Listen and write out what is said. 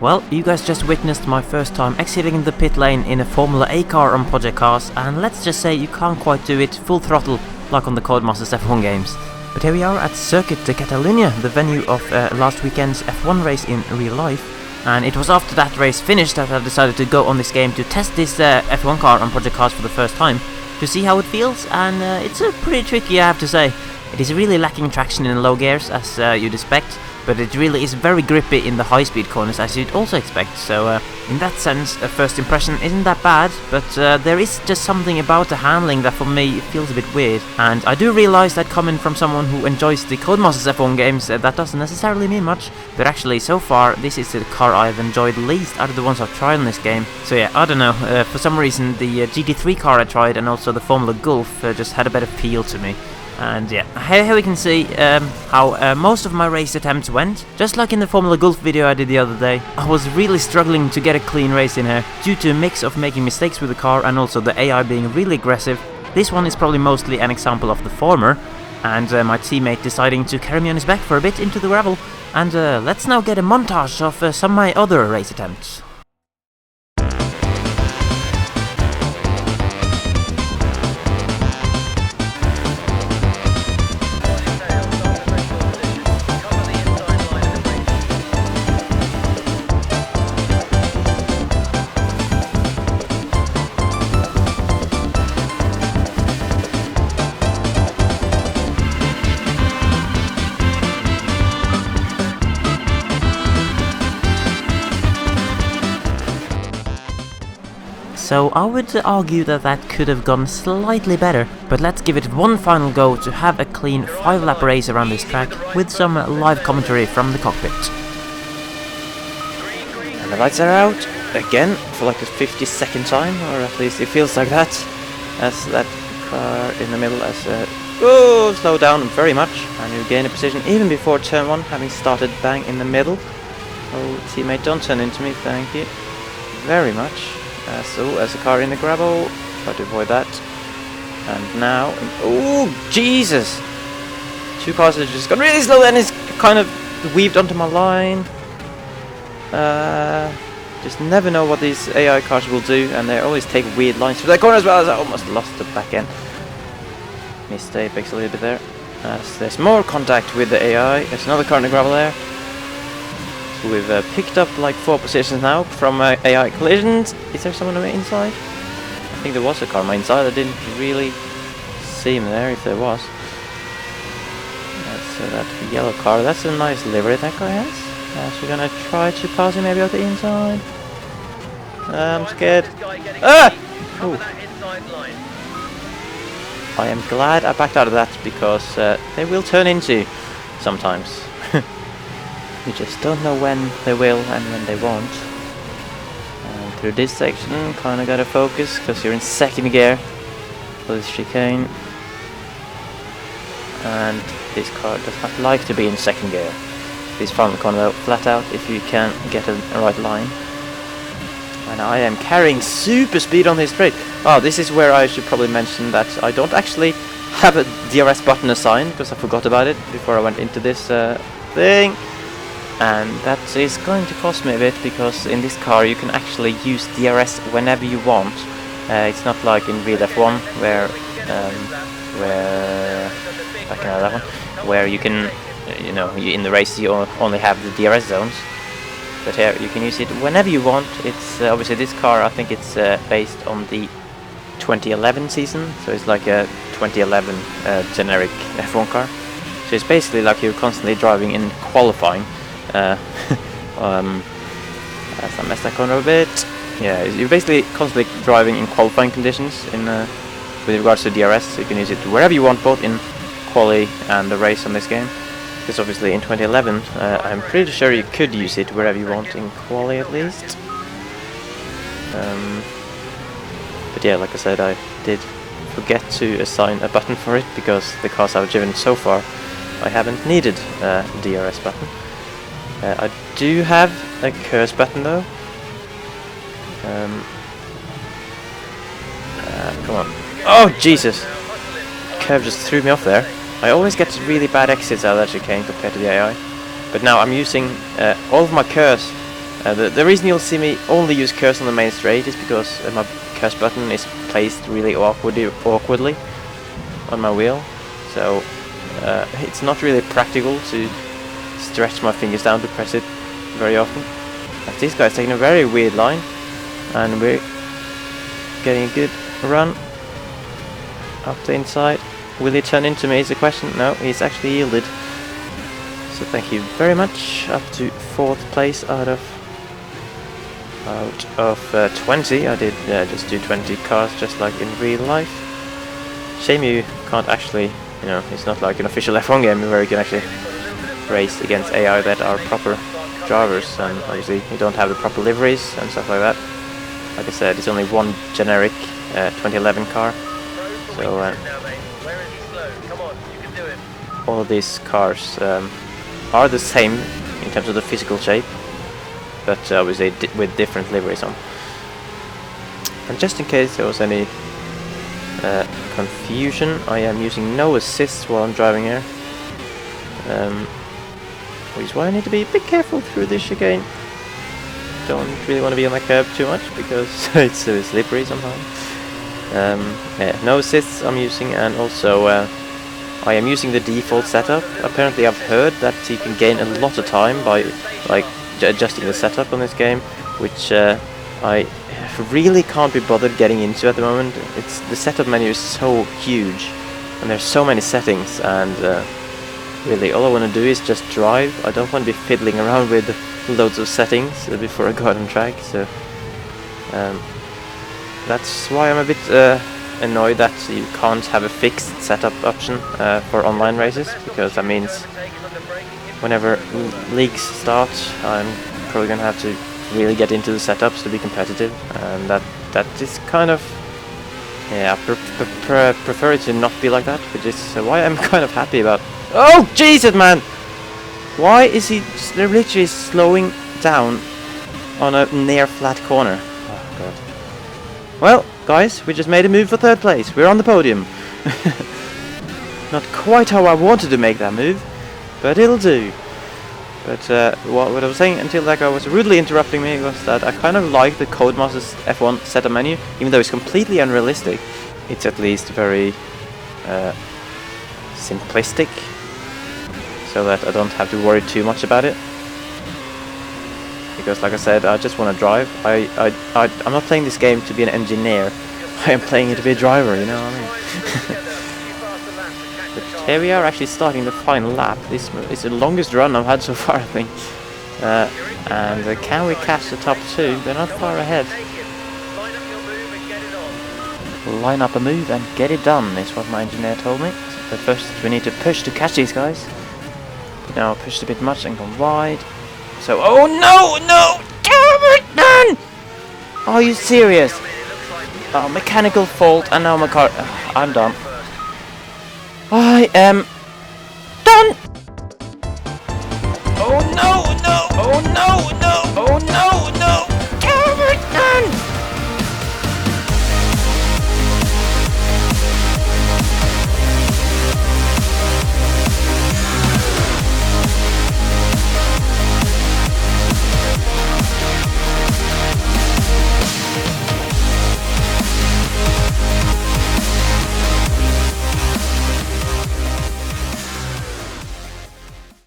Well, you guys just witnessed my first time exiting the pit lane in a Formula A car on Project Cars, and let's just say you can't quite do it full throttle like on the Codemasters F1 games. But here we are at Circuit de Catalunya, the venue of last weekend's F1 race in real life. And it was after that race finished that I decided to go on this game to test this F1 car on Project Cars for the first time, to see how it feels, and it's pretty tricky, I have to say. It is really lacking traction in the low gears, as you'd expect, but it really is very grippy in the high-speed corners, as you'd also expect, so in that sense, a first impression isn't that bad, but there is just something about the handling that for me feels a bit weird, and I do realise that coming from someone who enjoys the Codemasters F1 games, that doesn't necessarily mean much, but actually, so far, this is the car I've enjoyed least out of the ones I've tried in this game. So yeah, I don't know, for some reason, the GT3 car I tried and also the Formula Gulf just had a better feel to me. And yeah, here we can see how most of my race attempts went. Just like in the Formula Gulf video I did the other day, I was really struggling to get a clean race in here, due to a mix of making mistakes with the car and also the AI being really aggressive. This one is probably mostly an example of the former, and my teammate deciding to carry me on his back for a bit into the gravel. And let's now get a montage of some of my other race attempts. So I would argue that could have gone slightly better, but let's give it one final go to have a clean 5-lap race around this track with some live commentary from the cockpit. And the lights are out again for like the 52nd time, or at least it feels like that, as that car in the middle has slow down very much, and you gain a position even before turn 1, having started bang in the middle. Oh, teammate, don't turn into me, thank you very much. So, as a car in the gravel, try to avoid that. And now, oh Jesus! 2 cars have just gone really slow, and it's kind of weaved onto my line. Just never know what these AI cars will do, and they always take weird lines through that corner as well, as I almost lost the back end. Missed the apex a little bit there. There's more contact with the AI. There's another car in the gravel there. We've picked up like 4 positions now from AI collisions. Is there someone on my inside? I think there was a car on my inside. I didn't really see him there, if there was. That's that yellow car. That's a nice livery that guy has. So we're gonna try to pass him maybe out the inside. I'm scared. Ah! Ooh. I am glad I backed out of that, because they will turn into sometimes. You just don't know when they will and when they won't. And through this section, kinda gotta focus, because you're in 2nd gear for this chicane. And this car does not like to be in 2nd gear. This final corner flat out if you can get a right line. And I am carrying super speed on this straight. Oh, this is where I should probably mention that I don't actually have a DRS button assigned, because I forgot about it before I went into this thing. And that is going to cost me a bit, because in this car you can actually use DRS whenever you want. It's not like in real F1 where I can have that one, where you can, in the race you only have the DRS zones. But here you can use it whenever you want. It's obviously this car, I think it's based on the 2011 season, so it's like a 2011 generic F1 car. So it's basically like you're constantly driving in qualifying. As I messed that corner a bit. Yeah, you're basically constantly driving in qualifying conditions with regards to DRS, so you can use it wherever you want, both in quali and the race on this game. Because obviously in 2011, I'm pretty sure you could use it wherever you want, in quali at least. But yeah, like I said, I did forget to assign a button for it, because the cars I've driven so far, I haven't needed a DRS button. I do have a curse button though. Come on. Oh Jesus! Curve just threw me off there. I always get really bad exits out of that chicane compared to the AI. But now I'm using all of my curse The reason you'll see me only use curse on the main straight is because my curse button is placed really awkwardly on my wheel, so it's not really practical to stretch my fingers down to press it very often. Like this guy's taking a very weird line, and we're getting a good run up the inside. Will he turn into me is the question. No, he's actually yielded. So thank you very much. Up to 4th place out of 20. I did just do 20 cars just like in real life. Shame you can't actually, you know, it's not like an official F1 game where you can actually race against AI that are proper drivers, and obviously you don't have the proper liveries and stuff like that. Like I said, it's only one generic 2011 car, so all of these cars are the same in terms of the physical shape, but obviously with different liveries on. And just in case there was any confusion, I am using no assists while I'm driving here, which is why I need to be a bit careful through this chicane. Don't really want to be on the curb too much because it's slippery sometimes. Yeah, no assists I'm using, and also I am using the default setup. Apparently I've heard that you can gain a lot of time by like adjusting the setup on this game, which I really can't be bothered getting into at the moment. The setup menu is so huge and there's so many settings, and really all I want to do is just drive. I don't want to be fiddling around with loads of settings before I go out on track, so that's why I'm a bit annoyed that you can't have a fixed setup option for online races, because that means whenever leagues start I'm probably gonna have to really get into the setups to be competitive, and that is kind of, yeah, I prefer it to not be like that, which is why I'm kind of happy about. Oh Jesus, man! Why is he literally slowing down on a near flat corner? Oh god. Well, guys, we just made a move for 3rd place. We're on the podium. Not quite how I wanted to make that move, but it'll do. But what I was saying until that guy was rudely interrupting me was that I kind of like the Codemasters F1 setup menu, even though it's completely unrealistic. It's at least very simplistic, so that I don't have to worry too much about it. Because, like I said, I just want to drive. I'm not playing this game to be an engineer. I am playing it to be a driver, you know what I mean? But here we are, actually starting the final lap. This is the longest run I've had so far, I think. And can we catch the top 2? They're not far ahead. Line up a move and get it done, is what my engineer told me. But first we need to push to catch these guys. Now I pushed a bit much and gone wide. So, oh no! Damn it, man! Are you serious? Oh, mechanical fault, and now my car. I'm done. I am done! Oh no! Oh no! Oh no!